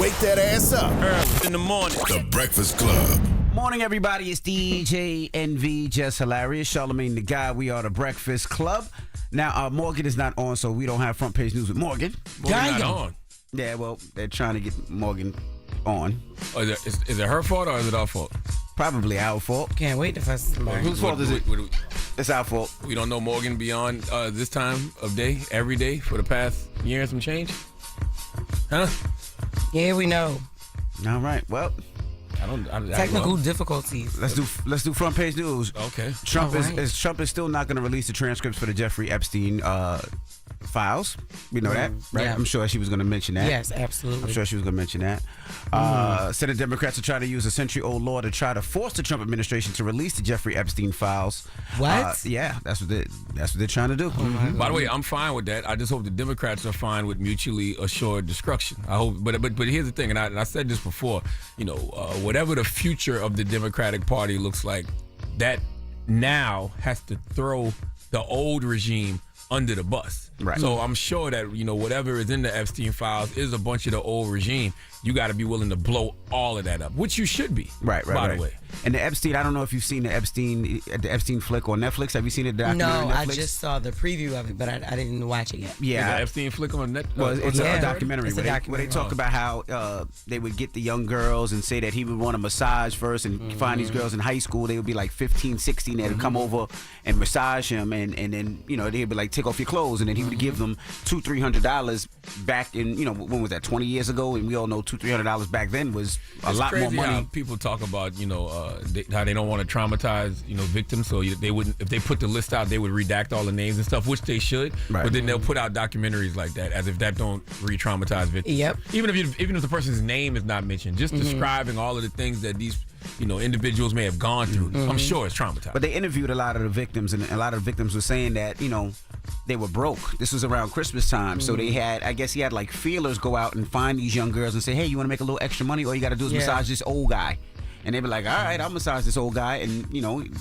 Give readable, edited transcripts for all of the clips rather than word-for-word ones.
Wake that ass up. Early in the morning. The Breakfast Club. Morning, everybody. It's DJ NV, Jess Hilarious, Charlamagne the Guy. We are the Breakfast Club. Now, Morgan is not on, so we don't have front page news with Morgan. Morgan not on. Yeah, well, they're trying to get Morgan on. Oh, is it her fault or is it our fault? Probably our fault. Can't wait to fuss somebody. Whose fault is it? It's our fault. We don't know Morgan beyond this time of day, every day for the past year and some change? Huh? Yeah, we know. All right. Well, Technical difficulties. Let's do front page news. Okay. Trump is still not going to release the transcripts for the Jeffrey Epstein files. We know that, right? Yeah. I'm sure she was going to mention that. Yes, absolutely. I'm sure she was going to mention that. Senate Democrats are trying to use a century-old law to try to force the Trump administration to release the Jeffrey Epstein files. What? Yeah, that's what they're trying to do. By the way, I'm fine with that. I just hope the Democrats are fine with mutually assured destruction. I hope, but here's the thing, and I said this before. Whatever the future of the Democratic Party looks like, that now has to throw the old regime under the bus. Right. So I'm sure that whatever is in the Epstein files is a bunch of the old regime. You got to be willing to blow all of that up, which you should be. Right. By the way. And the Epstein, I don't know if you've seen the Epstein flick on Netflix. Have you seen it? No, I just saw the preview of it, but I didn't watch it yet. Yeah, the Epstein flick on Netflix. Well, it's a documentary. It's a where they talk about how they would get the young girls and say that he would want a massage first and find these girls in high school. They would be like 15, 16. They'd come over and massage him, and then they'd be like, take off your clothes, and then he would give them $200-$300 back in when was that, 20 years ago? And we all know $200-$300 back then was a lot more money. How people talk about how they don't want to traumatize victims, so they wouldn't, if they put the list out, they would redact all the names and stuff, which they should. Right. But then they'll put out documentaries like that as if that don't re-traumatize victims. Yep. Even if the person's name is not mentioned, just describing all of the things that these individuals may have gone through, I'm sure it's traumatizing. But they interviewed a lot of the victims, and a lot of the victims were saying that they were broke. This was around Christmas time, so he had like feelers go out and find these young girls and say, hey, you want to make a little extra money? All you got to do is massage this old guy. And they'd be like, all right, I'll massage this old guy. And,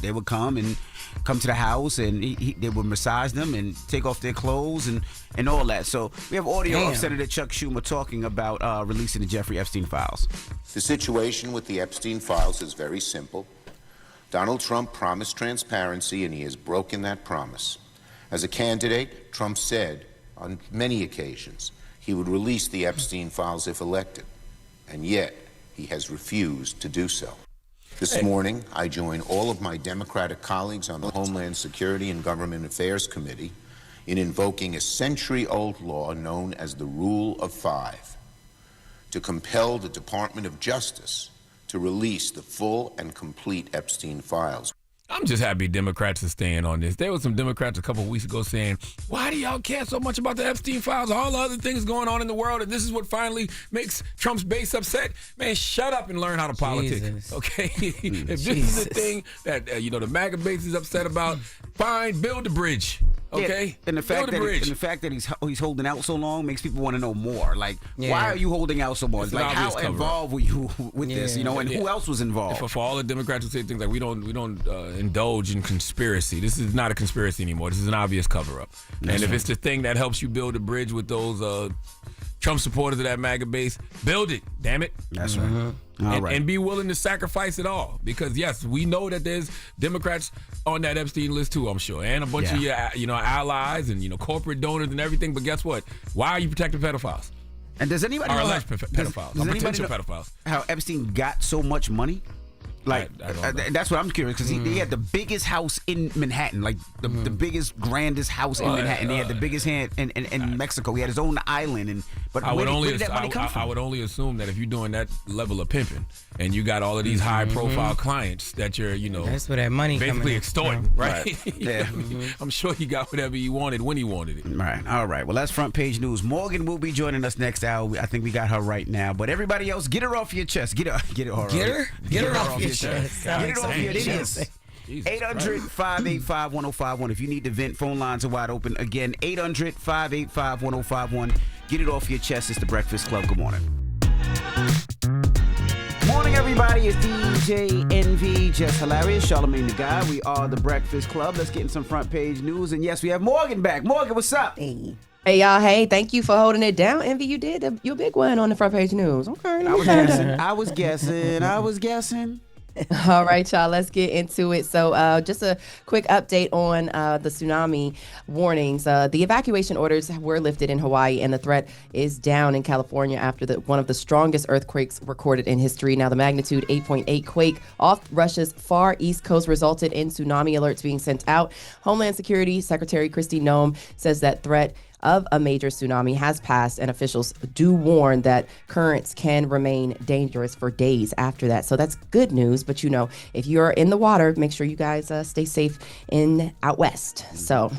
they would come to the house, and they would massage them and take off their clothes and all that. So we have audio of Senator Chuck Schumer talking about releasing the Jeffrey Epstein files. The situation with the Epstein files is very simple. Donald Trump promised transparency, and he has broken that promise. As a candidate, Trump said on many occasions he would release the Epstein files if elected. And yet, he has refused to do so. This morning, I join all of my Democratic colleagues on the Homeland Security and Government Affairs Committee in invoking a century-old law known as the Rule of Five to compel the Department of Justice to release the full and complete Epstein files. I'm just happy Democrats are staying on this. There were some Democrats a couple of weeks ago saying, why do y'all care so much about the Epstein files, all the other things going on in the world, and this is what finally makes Trump's base upset? Man, shut up and learn how to politic, okay? If this is the thing that, the MAGA base is upset about, fine, build a bridge. Okay, yeah, and the fact that he's holding out so long makes people want to know more. Like, why are you holding out so much? Like, how involved were you with this? And who else was involved? For all the Democrats who say things like we don't indulge in conspiracy. This is not a conspiracy anymore. This is an obvious cover-up. And if it's the thing that helps you build a bridge with those Trump supporters of that MAGA base, build it. Damn it. That's right. And be willing to sacrifice it all, because yes, we know that there's Democrats on that Epstein list too, I'm sure, and a bunch of your allies and corporate donors and everything. But guess what? Why are you protecting pedophiles? And does anybody know alleged pedophiles or potential pedophiles? How Epstein got so much money? Like, that's what I'm curious, because he had the biggest house in Manhattan, like the biggest, grandest house in Manhattan. He had the biggest hand in Mexico. He had his own island. But where did that money come from? I would only assume that if you're doing that level of pimping and you got all of these high-profile clients that you're, that's where that money basically extorting, right? Yeah. I'm sure he got whatever he wanted when he wanted it. Right. All right. Well, that's front page news. Morgan will be joining us next hour. I think we got her right now. But everybody else, get her off your chest. Get her off your chest. Get it off your chest. 800-585-1051. If you need to vent, phone lines are wide open. Again, 800-585-1051. Get it off your chest. It's the Breakfast Club. Good morning. Morning, everybody. It's DJ NV, Jess Hilarious, Charlamagne the Guy. We are the Breakfast Club. Let's get in some front page news. And yes, we have Morgan back. Morgan, what's up? Hey. Hey, y'all. Hey, thank you for holding it down. Envy, you did your big one on the front page news. Okay. I was guessing. All right, y'all, let's get into it. So just a quick update on the tsunami warnings. The evacuation orders were lifted in Hawaii, and the threat is down in California after one of the strongest earthquakes recorded in history. Now, the magnitude 8.8 quake off Russia's far east coast resulted in tsunami alerts being sent out. Homeland Security Secretary Kristi Noem says that threat of a major tsunami has passed, and officials do warn that currents can remain dangerous for days after that. So that's good news. But, if you're in the water, make sure you guys stay safe out west. So,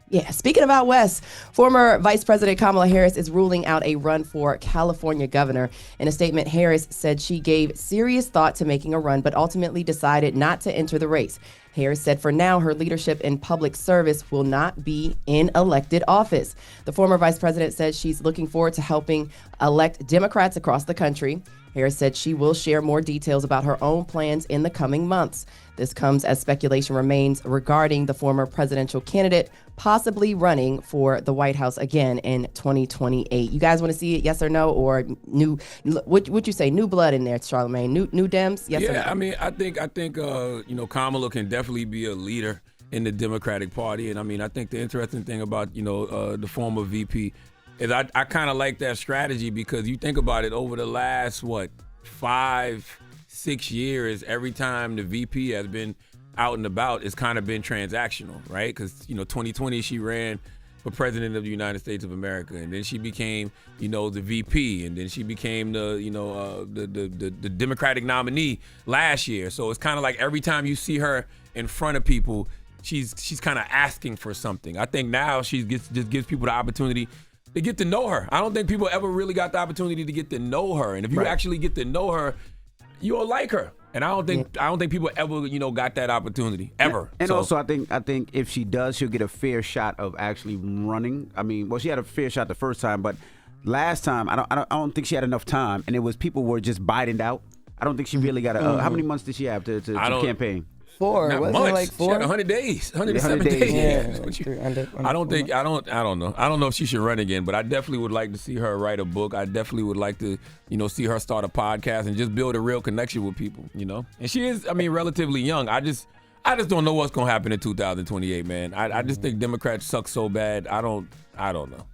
yeah, speaking of out west, former Vice President Kamala Harris is ruling out a run for California governor. In a statement, Harris said she gave serious thought to making a run, but ultimately decided not to enter the race. Harris said for now, her leadership in public service will not be in elected office. The former vice president says she's looking forward to helping elect Democrats across the country. Harris said she will share more details about her own plans in the coming months. This comes as speculation remains regarding the former presidential candidate possibly running for the White House again in 2028. You guys want to see it, yes or no? Or would you say new blood in there, Charlamagne? New Dems, yes or no? Yeah, I mean, I think Kamala can definitely be a leader in the Democratic Party. And I mean, I think the interesting thing about, the former VP is I kind of like that strategy, because you think about it, over the last, 5-6 years, every time the VP has been out and about, it's kind of been transactional, right? Because, 2020, she ran for president of the United States of America, and then she became, the VP, and then she became the Democratic nominee last year. So it's kind of like every time you see her in front of people, she's kind of asking for something. I think now she just gives people the opportunity to get to know her. I don't think people ever really got the opportunity to get to know her, and if you actually get to know her, you'll like her. And I don't think people ever, got that opportunity ever. And also, I think if she does, she'll get a fair shot of actually running. I mean, she had a fair shot the first time, but last time I don't think she had enough time, and people were just biting out. I don't think she really got how many months did she have to campaign? 4. Not Wasn't months. it like 4? She had 100 days, 107 days. I don't know. I don't know if she should run again, but I definitely would like to see her write a book. I definitely would like to, see her start a podcast and just build a real connection with people, And she is, relatively young. I just don't know what's going to happen in 2028, man. I just think Democrats suck so bad. I don't know.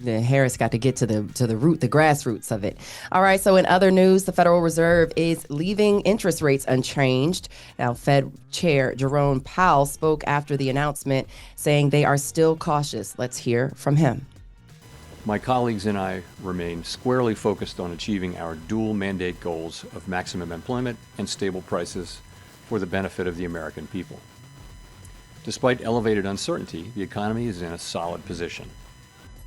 Harris got to get to the root, the grassroots of it. All right, so in other news, the Federal Reserve is leaving interest rates unchanged. Now, Fed Chair Jerome Powell spoke after the announcement, saying they are still cautious. Let's hear from him. My colleagues and I remain squarely focused on achieving our dual mandate goals of maximum employment and stable prices for the benefit of the American people. Despite elevated uncertainty, the economy is in a solid position.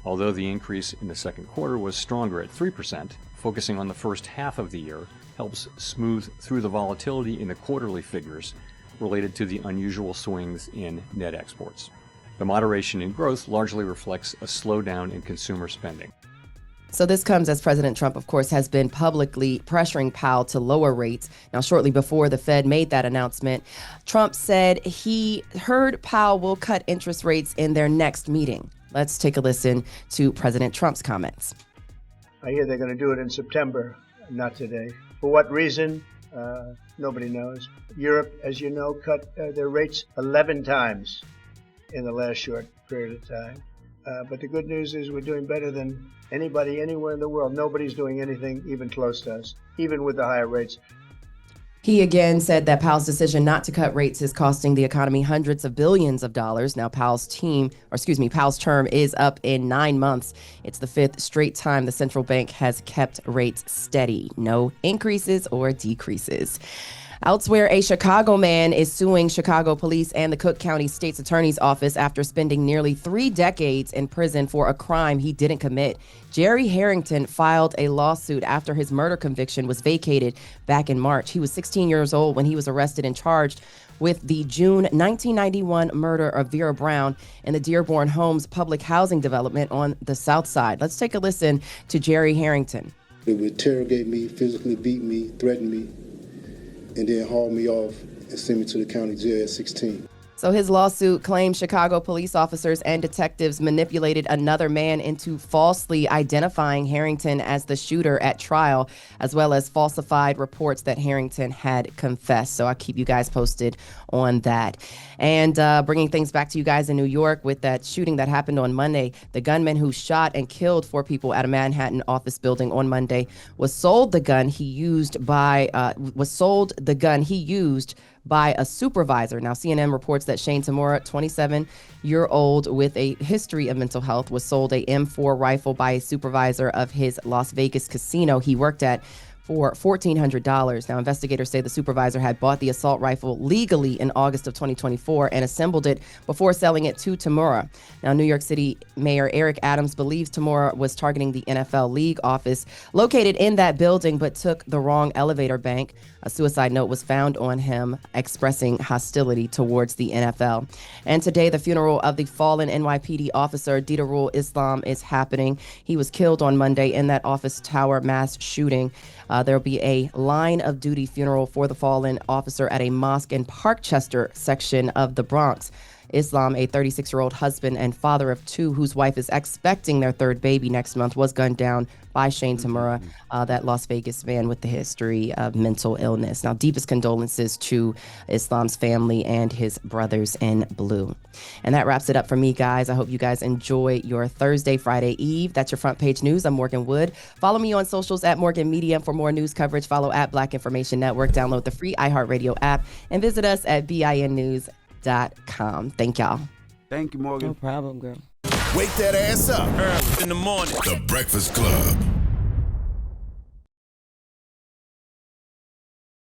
Although the increase in the second quarter was stronger at 3%, focusing on the first half of the year helps smooth through the volatility in the quarterly figures related to the unusual swings in net exports. The moderation in growth largely reflects a slowdown in consumer spending. So this comes as President Trump, of course, has been publicly pressuring Powell to lower rates. Now, shortly before the Fed made that announcement, Trump said he heard Powell will cut interest rates in their next meeting. Let's take a listen to President Trump's comments. I hear they're going to do it in September, not today. For what reason? Nobody knows. Europe, as you know, cut their rates 11 times in the last short period of time. But the good news is we're doing better than anybody anywhere in the world. Nobody's doing anything even close to us, even with the higher rates. He again said that Powell's decision not to cut rates is costing the economy hundreds of billions of dollars. Now, Powell's term is up in 9 months. It's the 5th straight time the central bank has kept rates steady. No increases or decreases. Elsewhere, a Chicago man is suing Chicago police and the Cook County State's Attorney's Office after spending nearly 3 decades in prison for a crime he didn't commit. Jerry Harrington filed a lawsuit after his murder conviction was vacated back in March. He was 16 years old when he was arrested and charged with the June 1991 murder of Vera Brown in the Dearborn Homes public housing development on the South Side. Let's take a listen to Jerry Harrington. They would interrogate me, physically beat me, threaten me, and then haul me off and send me to the county jail at 16. So his lawsuit claims Chicago police officers and detectives manipulated another man into falsely identifying Harrington as the shooter at trial, as well as falsified reports that Harrington had confessed. So I'll keep you guys posted on that. And bringing things back to you guys in New York with that shooting that happened on Monday, the gunman who shot and killed 4 people at a Manhattan office building on Monday was sold the gun he used by a supervisor. Now, CNN reports that Shane Tamura, 27-year-old with a history of mental health, was sold a M4 rifle by a supervisor of his Las Vegas casino he worked at for $1,400. Now, investigators say the supervisor had bought the assault rifle legally in August of 2024 and assembled it before selling it to Tamura. Now, New York City Mayor Eric Adams believes Tamura was targeting the NFL League office located in that building, but took the wrong elevator bank. A suicide note was found on him expressing hostility towards the NFL. And today, the funeral of the fallen NYPD officer Didarul Islam is happening. He was killed on Monday in that office tower mass shooting. There'll be a line of duty funeral for the fallen officer at a mosque in Parkchester section of the Bronx. Islam, a 36-year-old husband and father of 2 whose wife is expecting their 3rd baby next month, was gunned down by Shane Tamura, that Las Vegas man with the history of mental illness. Now, deepest condolences to Islam's family and his brothers in blue. And that wraps it up for me, guys. I hope you guys enjoy your Thursday, Friday Eve. That's your front page news. I'm Morgan Wood. Follow me on socials at Morgan Media. For more news coverage, follow at Black Information Network. Download the free iHeartRadio app and visit us at BINnews.com. Thank y'all. Thank you, Morgan. No problem, girl. Wake that ass up Early in the morning. The Breakfast Club.